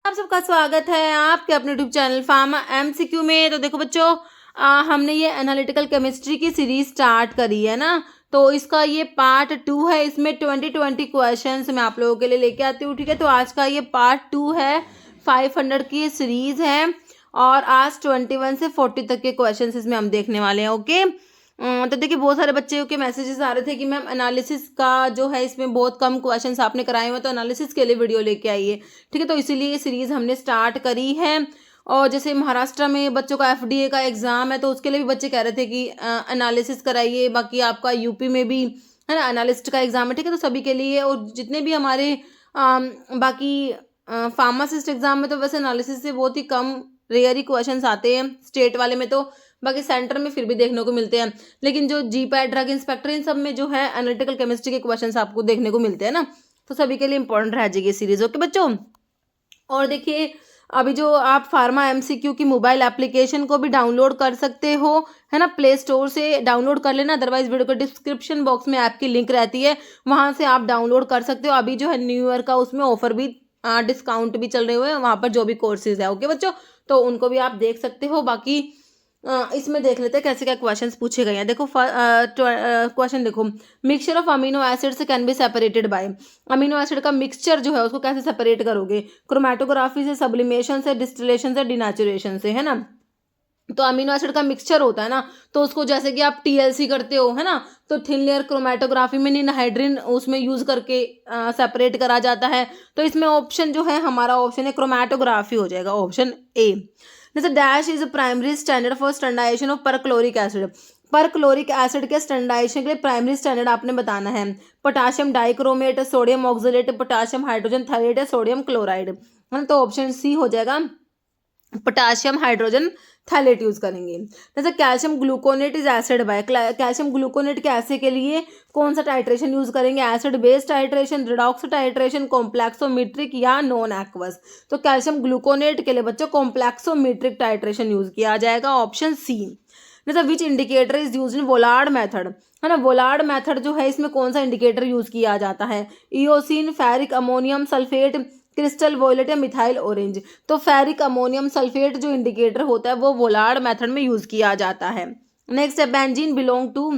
आप सबका स्वागत है आपके अपने यूट्यूब चैनल फार्मा एमसीक्यू में। तो देखो बच्चों, हमने ये एनालिटिकल केमिस्ट्री की सीरीज स्टार्ट करी है ना। तो इसका ये पार्ट 2 है। इसमें 20 क्वेश्चंस मैं आप लोगों के लिए लेके आती हूँ। ठीक है, तो आज का ये पार्ट 2 है। 500 की सीरीज है और आज 21 से 40 तक के क्वेश्चन इसमें हम देखने वाले हैं। ओके, तो देखिए बहुत सारे बच्चों के मैसेजेस आ रहे थे कि मैम एनालिसिस का जो है इसमें बहुत कम क्वेश्चंस आपने कराए हुए, तो एनालिसिस के लिए वीडियो लेके आइए। ठीक है, तो इसीलिए ये सीरीज हमने स्टार्ट करी है। और जैसे महाराष्ट्र में बच्चों का एफडीए का एग्जाम है, तो उसके लिए भी बच्चे कह रहे थे कि एनालिसिस कराइए। बाकी आपका यूपी में भी है ना एनालिस्ट का एग्जाम है। ठीक है, तो सभी के लिए और जितने भी हमारे बाकी फार्मासिस्ट एग्जाम में तो वैसे एनालिसिस से बहुत ही कम रेयर ही क्वेश्चंस आते हैं स्टेट वाले में, तो बाकी सेंटर में फिर भी देखने को मिलते हैं। लेकिन जो जीपैट ड्रग इंस्पेक्टर इन सब में जो है एनालिटिकल केमिस्ट्री के क्वेश्चंस आपको देखने को मिलते हैं ना, तो सभी के लिए इंपॉर्टेंट रह जाएगी सीरीज। ओके बच्चों, और देखिए अभी जो आप फार्मा एमसीक्यू की मोबाइल एप्लीकेशन को भी डाउनलोड कर सकते हो, है ना। प्ले स्टोर से डाउनलोड कर लेना, अदरवाइज वीडियो के डिस्क्रिप्शन बॉक्स में ऐप की लिंक रहती है, वहां से आप डाउनलोड कर सकते हो। अभी जो है न्यू ईयर का उसमें ऑफर भी डिस्काउंट भी चल रहे हुए हैं वहां पर जो भी कोर्सेज है। ओके बच्चों, तो उनको भी आप देख सकते हो। बाकी इसमें देख लेते हैं कैसे क्या क्वेश्चंस पूछे गए हैं। देखो क्वेश्चन देखो, mixture of amino acids can be separated by. Amino acid का मिक्सचर जो है उसको कैसे सेपरेट करोगे? क्रोमेटोग्राफी से, सब्लिमेशन से, डिस्टिलेशन से, डिनेचुरेशन से, है ना। तो अमीनो एसिड का मिक्सचर होता है ना, तो उसको जैसे कि आप टीएलसी करते हो, है ना, तो थिन लेयर क्रोमेटोग्राफी में निनहाइड्रिन उसमें यूज करके सेपरेट करा जाता है। तो इसमें ऑप्शन जो है हमारा ऑप्शन है क्रोमेटोग्राफी हो जाएगा, ऑप्शन ए। जैसे dash is primary standard for standardization of perchloric acid. Perchloric acid के स्टैंडर्डाइजेशन के लिए प्राइमरी स्टैंडर्ड आपने बताना है। Potassium dichromate, sodium oxalate, potassium hydrogen phthalate, sodium chloride, है ना। तो ऑप्शन सी हो जाएगा, पोटाशियम हाइड्रोजन थैलेट यूज करेंगे। जैसे calcium gluconate is assayed by. Calcium gluconate के ऐसे के लिए कौन सा टाइट्रेशन यूज करेंगे? Acid based titration, redox titration, complexometric या नॉन एक्वस। तो कैल्शियम ग्लूकोनेट के लिए बच्चों कॉम्प्लेक्सोमीट्रिक टाइट्रेशन यूज किया जाएगा, ऑप्शन सी। जैसे which indicator is use in Volhard method, है ना। वोलार्ड मेथड जो है इसमें कौन सा इंडिकेटर यूज किया जाता है? Eosin, ferric ammonium sulphate, crystal violet या मिथाइल ऑरेंज। तो फेरिक अमोनियम सल्फेट जो इंडिकेटर होता है वो वोलार्ड मेथड में यूज किया जाता है। नेक्स्ट है benzene belong to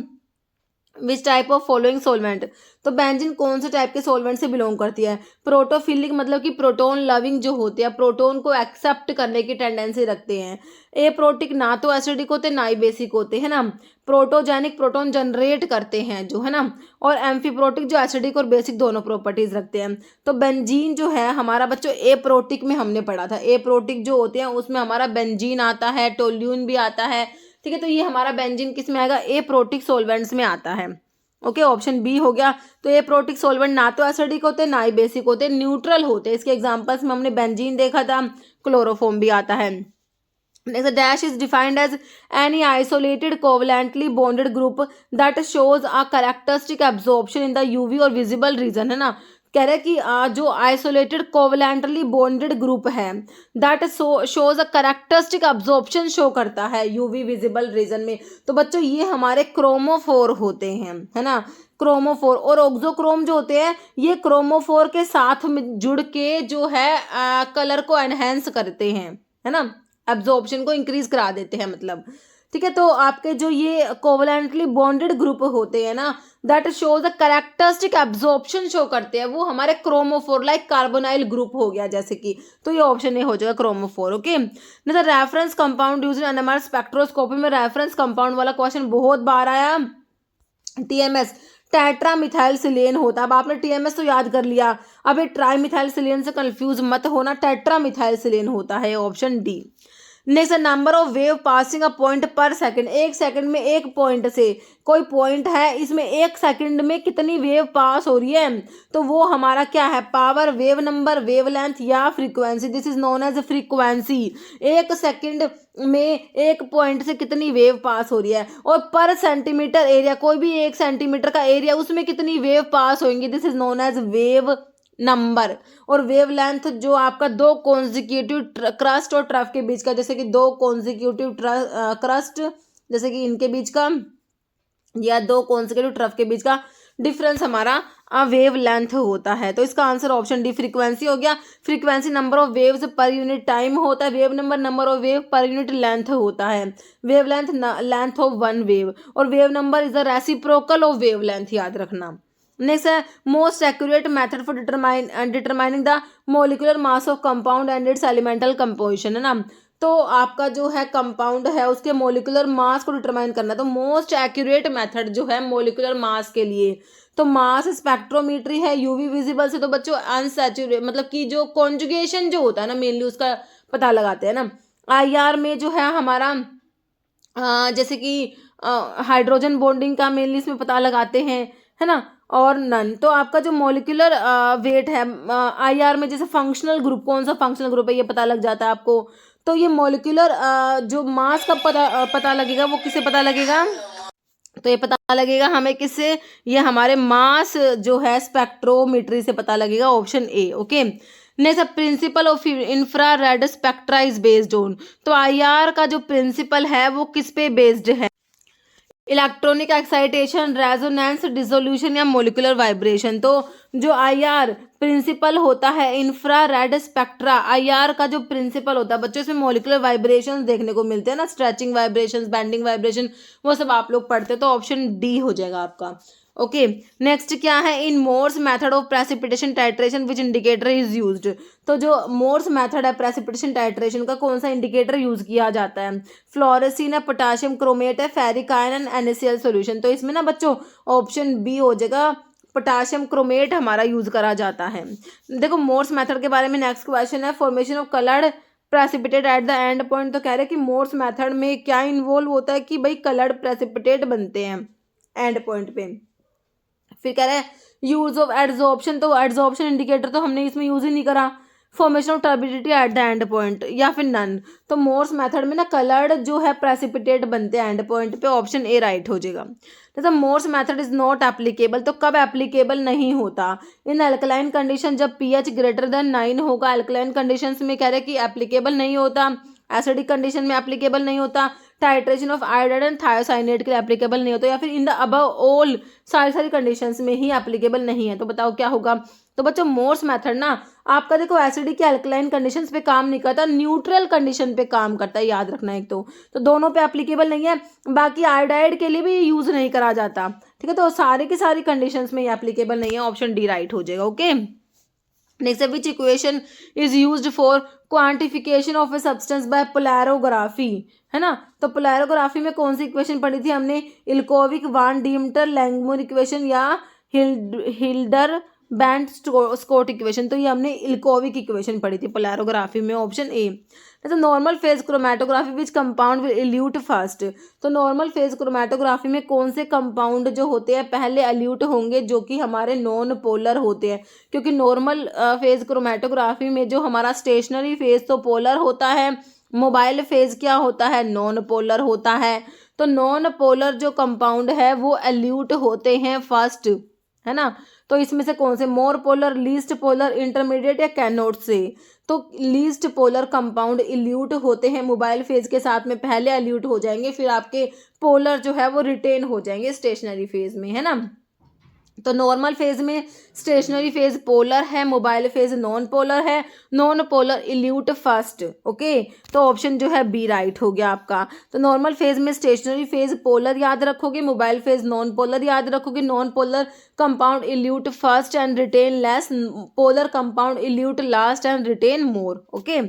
which type of following solvent. तो बेंजीन कौन से टाइप के सोलवेंट से बिलोंग करती है? प्रोटोफिलिक, मतलब कि प्रोटोन लविंग जो होते हैं, प्रोटोन को एक्सेप्ट करने की टेंडेंसी रखते हैं। ए प्रोटिक ना तो एसिडिक होते ना ही बेसिक होते, है ना। प्रोटोजेनिक, प्रोटोन जनरेट करते हैं जो, है ना। और एम्फीप्रोटिक जो एसिडिक और बेसिक दोनों प्रॉपर्टीज रखते हैं। तो बेंजीन जो है हमारा बच्चों ए प्रोटिक में हमने पढ़ा था। ए प्रोटिक जो होते हैं उसमें हमारा बेंजीन आता है, टोल्यून भी आता है। ठीक है, तो ये हमारा बेंजीन किस में आएगा? ए प्रोटिक सोलवेंट्स में आता है। ओके, ऑप्शन बी हो गया। तो ए प्रोटिक सोलवेंट ना तो एसिडिक होते ना ही बेसिक होते, न्यूट्रल होते। इसके एग्जांपल्स में हमने बेंजीन देखा था, क्लोरोफॉर्म भी आता है। Next, dash is defined as any isolated covalently bonded group that shows a characteristic absorption in the UV और visible region, है ना। कह रहे कि जो आइसोलेटेड कोवलेंटली बॉन्डेड ग्रुप है that shows a characteristic absorption show करता है यूवी विजिबल रीजन में। तो बच्चों ये हमारे क्रोमोफोर होते हैं, है ना। क्रोमोफोर और ऑक्सोक्रोम जो होते हैं ये क्रोमोफोर के साथ में जुड़ के जो है कलर को एनहेंस करते हैं, है ना। एब्जॉर्प्शन को इंक्रीज करा देते हैं मतलब। ठीक है, तो आपके जो ये कोवलेंटली बॉन्डेड ग्रुप होते हैं ना that shows a characteristic absorption show करते हैं, वो हमारे क्रोमोफोर लाइक कार्बोनाइल ग्रुप हो गया जैसे कि। तो ये ऑप्शन ए हो जाएगा क्रोमोफोर। ओके, नहीं तो reference compound use in NMR spectroscopy में रेफरेंस कंपाउंड वाला क्वेश्चन बहुत बार आया। टीएमएस टेट्रा मिथाइल सिलेन होता है। अब आपने टीएमएस तो याद कर लिया, अब ये ट्राई मिथाइल सिलेन से कंफ्यूज मत होना, टेट्रा मिथाइल सिलेन होता है, option D. Next, number of wave passing a point पर सेकंड। एक सेकंड में एक पॉइंट से, कोई पॉइंट है इसमें एक सेकंड में कितनी वेव पास हो रही है, तो वो हमारा क्या है? Power, wave number, wave length या frequency. This is known as frequency. एक सेकंड में एक पॉइंट से कितनी वेव पास हो रही है। और पर सेंटीमीटर एरिया, कोई भी 1 सेंटीमीटर का एरिया उसमें कितनी वेव पास होंगी, this is known as wave number. और वेव लेंथ जो आपका दो कॉन्जिक्यूटिव क्रस्ट और ट्रफ के बीच का, जैसे कि दो कॉन्जिक्यूटिव क्रस्ट जैसे कि इनके बीच का या दो कॉन्जिक्यूटिव ट्रफ के बीच का डिफरेंस हमारा वेव लेंथ होता है। तो इसका आंसर ऑप्शन डी फ्रीक्वेंसी हो गया। Frequency number of waves per unit time होता है, wave number of wave per unit length होता है, wave length of one wave, और wave number is the reciprocal of wave length, याद रखना। Next है most accurate method for determining the molecular mass of compound and its elemental composition, है ना। तो आपका जो है कंपाउंड है उसके मोलिकुलर मास को डिटरमाइन करना है। तो मोस्ट एक्यूरेट मेथड जो है मोलिकुलर मास के लिए, तो मास स्पेक्ट्रोमीट्री है यूवी विजिबल से। तो बच्चों अनसैचुरेट मतलब कि जो कॉन्जुगेशन जो होता है ना मेनली उसका पता लगाते हैं ना। आईआर में जो है हमारा जैसे कि हाइड्रोजन बॉन्डिंग का मेनली इसमें पता लगाते हैं, है ना, और नन। तो आपका जो मोलिकुलर वेट है आईआर में, जैसे फंक्शनल ग्रुप, कौन सा फंक्शनल ग्रुप है ये पता लग जाता है आपको। तो ये मोलिकुलर जो मास का पता लगेगा वो किससे पता लगेगा, तो ये पता लगेगा हमें किससे, ये हमारे मास जो है स्पेक्ट्रोमीट्री से पता लगेगा, option A. Okay, next principle of infrared spectra is based on. तो आईआर का जो प्रिंसिपल है वो किस पे बेस्ड है, इलेक्ट्रॉनिक एक्साइटेशन, रेजोनेंस, डिसोल्यूशन या मोलिकुलर वाइब्रेशन। तो जो आईआर प्रिंसिपल होता है इंफ्रारेड स्पेक्ट्रा, आईआर का जो प्रिंसिपल होता है बच्चों इसमें मोलिकुलर वाइब्रेशंस देखने को मिलते हैं ना, स्ट्रेचिंग वाइब्रेशंस, बेंडिंग वाइब्रेशन, वो सब आप लोग पढ़ते हैं। तो ऑप्शन डी हो जाएगा आपका। ओके, नेक्स्ट क्या है, in Mohr's method of precipitation titration which indicator is used. तो जो मोर्स मेथड है प्रेसिपिटेशन टाइट्रेशन का, कौन सा इंडिकेटर यूज किया जाता है, फ्लोरेसिन है, पोटाशियम क्रोमेट है, ferric ion and NaCl solution. तो इसमें ना बच्चों ऑप्शन बी हो जाएगा, पोटाशियम क्रोमेट हमारा यूज करा जाता है। देखो मोर्स मेथड के बारे में नेक्स्ट क्वेश्चन है, formation of coloured precipitate at the end point. तो कह रहे हैं कि मोर्स मेथड में क्या इन्वॉल्व होता है कि भाई कलर्ड प्रेसिपिटेट बनते हैं एंड पॉइंट पे। फिर कह रहे हैं यूज ऑफ एड्सॉर्प्शन, तो एड्सॉर्प्शन इंडिकेटर तो हमने इसमें यूज ही नहीं करा। Formation of turbidity at the end point या फिर नन। तो मोर्स मेथड में ना कलर्ड जो है प्रेसिपिटेट बनते हैं एंड पॉइंट पे, ऑप्शन ए राइट हो जाएगा। जैसे Mohr's method is not applicable, तो कब एप्लीकेबल नहीं होता, इन अल्कलाइन कंडीशन, जब pH ग्रेटर देन 9 होगा। अल्कलाइन कंडीशन में कह रहे हैं कि एप्लीकेबल नहीं होता, एसिडिक कंडीशन में एप्लीकेबल नहीं होता, titration of iodide and thiocyanate के लिए एप्लीकेबल नहीं होता, या फिर इन द अबव ऑल सारी कंडीशंस में ही एप्लीकेबल नहीं है। तो बताओ क्या होगा। तो बच्चों मोर्स मेथड ना आपका देखो एसिडिक या अल्कलाइन कंडीशंस पे काम नहीं करता, न्यूट्रल कंडीशन पे काम करता है, याद रखना। एक तो दोनों पे एप्लीकेबल नहीं है, बाकी आयोडाइड के लिए भी यूज नहीं करा जाता, ठीक है। तो सारी की सारी कंडीशंस में एप्लीकेबल नहीं है, ऑप्शन डी राइट हो जाएगा। ओके, नेक्स्ट है विच equation is used for quantification of a substance by polarography, है ना। तो पोलैरोग्राफी में कौन सी इक्वेशन पढ़ी थी हमने, इल्कोविक वान डीमटर लैंगमुर इक्वेशन या हिल्डर बैंड स्कोट इक्वेशन। तो ये हमने इल्कोविक इक्वेशन पढ़ी थी पोलैरोग्राफी में, ऑप्शन ए। जैसे normal phase chromatography which compound will elute first. तो नॉर्मल फेज क्रोमेटोग्राफी में कौन से कंपाउंड जो होते हैं पहले एल्यूट होंगे, जो कि हमारे नॉन पोलर होते हैं, क्योंकि नॉर्मल फेज क्रोमेटोग्राफी में जो हमारा स्टेशनरी फेज तो पोलर होता है, मोबाइल फेज क्या होता है, नॉन पोलर होता है। तो नॉन पोलर जो कंपाउंड है वो एल्यूट होते हैं फर्स्ट, है ना। तो इसमें से कौन से, more polar, least polar, intermediate या कैनोट से। तो लीस्ट पोलर कंपाउंड इल्यूट होते हैं मोबाइल फेज के साथ में, पहले एल्यूट हो जाएंगे, फिर आपके पोलर जो है वो रिटेन हो जाएंगे स्टेशनरी फेज में, है ना। तो नॉर्मल फेज में स्टेशनरी फेज पोलर है, मोबाइल फेज नॉन पोलर है, non polar elute first. Okay, तो ऑप्शन जो है बी राइट हो गया आपका। तो नॉर्मल फेज में स्टेशनरी फेज पोलर याद रखोगे, मोबाइल फेज नॉन पोलर याद रखोगे, non polar compound elute first and retain less, polar compound elute last and retain more. Okay,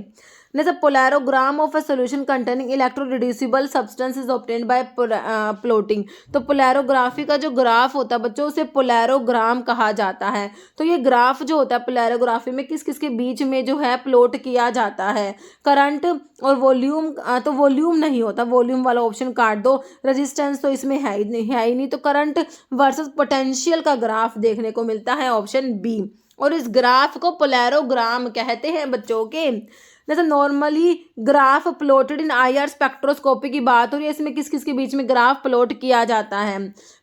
next polarogram of a solution containing electroreducible substance is obtained by plotting. तो polarography का जो graph होता है बच्चों उसे पोलैरोग्राम कहा जाता है। तो ये ग्राफ जो होता है पोलैरोग्राफी में किस किस के बीच में जो है प्लॉट किया जाता है, करंट और वॉल्यूम। तो वॉल्यूम नहीं होता, वॉल्यूम वाला ऑप्शन काट दो, रेजिस्टेंस तो इसमें है ही नहीं। तो करंट वर्सेस पोटेंशियल का ग्राफ देखने को मिलता है, ऑप्शन बी। और इस ग्राफ को पोलैरोग्राम कहते हैं बच्चों के। जैसे नॉर्मली ग्राफ प्लॉटेड इन आईआर स्पेक्ट्रोस्कोपी की बात हो रही है, इसमें किस किस के बीच में ग्राफ प्लॉट किया जाता है।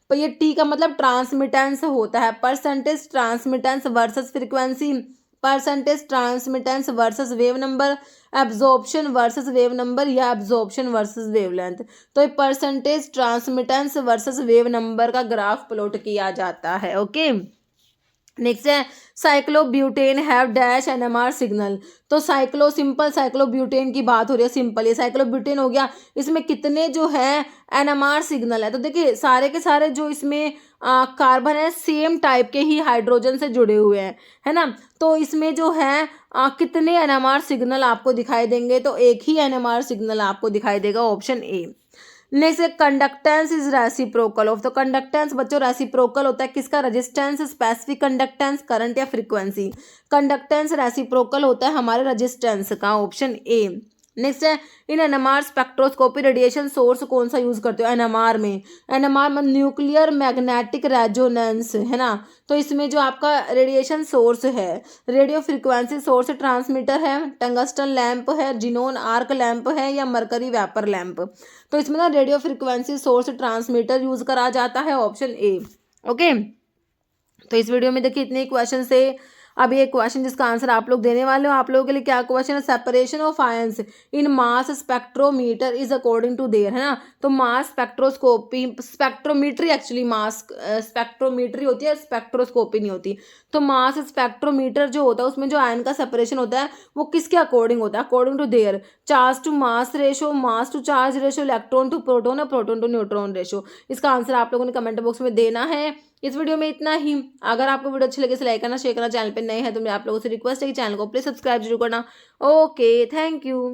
तो ये टी का मतलब ट्रांसमिटेंस होता है, percentage transmittance versus frequency, percentage transmittance versus wave number, absorption versus wave number या एब्जॉर्प्शन वर्सेस वेवलेंथ। तो ये percentage transmittance versus wave number का ग्राफ प्लॉट किया जाता है। ओके, नेक्स्ट है cyclobutane have dash NMR signal. तो सिंपल साइक्लोब्यूटेन की बात हो रही है, सिंपल ये साइक्लोब्यूटेन हो गया, इसमें कितने जो है एनएमआर सिग्नल है। तो देखिए सारे के सारे जो इसमें कार्बन है सेम टाइप के ही हाइड्रोजन से जुड़े हुए हैं, है ना। तो इसमें जो है कितने एनएमआर सिग्नल आपको दिखाई देंगे, तो एक ही एनएमआर सिग्नल आपको दिखाई देगा, ऑप्शन ए। नेक्स्ट है कंडक्टेंस इज रेसिप्रोकल ऑफ। तो कंडक्टेंस बच्चों रेसिप्रोकल होता है किसका, रेजिस्टेंस, स्पेसिफिक कंडक्टेंस, करंट या फ्रीक्वेंसी। कंडक्टेंस रेसिप्रोकल होता है हमारे रेजिस्टेंस का, ऑप्शन ए। नेक्स्ट है इन एनएमआर स्पेक्ट्रोस्कोपी रेडिएशन सोर्स कौन सा यूज करते हो एनएमआर में, एनएमआर में न्यूक्लियर मैग्नेटिक रेजोनेंस, है ना। तो इसमें जो आपका रेडिएशन सोर्स है, रेडियो फ्रिक्वेंसी सोर्स ट्रांसमीटर है, टंगस्टन लैंप है, जिनोन आर्क लैंप है, या मरकरी वेपर लैंप। तो इसमें ना radio frequency source transmitter use करा जाता है, ऑप्शन ए। ओके, तो इस वीडियो में देखिए इतने क्वेश्चन से। अब ये क्वेश्चन जिसका आंसर आप लोग देने वाले हो, आप लोगों के लिए क्या क्वेश्चन है, separation of ions in mass spectrometer is according to their, है ना। तो mass spectroscopy, spectrometry actually mass spectrometry होती है, स्पेक्ट्रोस्कोपी नहीं होती। तो मास स्पेक्ट्रोमीटर जो होता है उसमें जो आयन का सेपरेशन होता है वो किसके अकॉर्डिंग होता है, according to their charge to mass ratio, mass to charge ratio, electron to proton और प्रोटोन टू न्यूट्रॉन रेशो। इसका आंसर आप लोगों ने कमेंट बॉक्स में देना है। इस वीडियो में इतना ही। अगर आपको वीडियो अच्छी लगे तो लाइक करना, शेयर करना, चैनल पे नए हैं तो मैं आप लोगों से रिक्वेस्ट है कि चैनल को प्लीज सब्सक्राइब जरूर करना। Okay, thank you.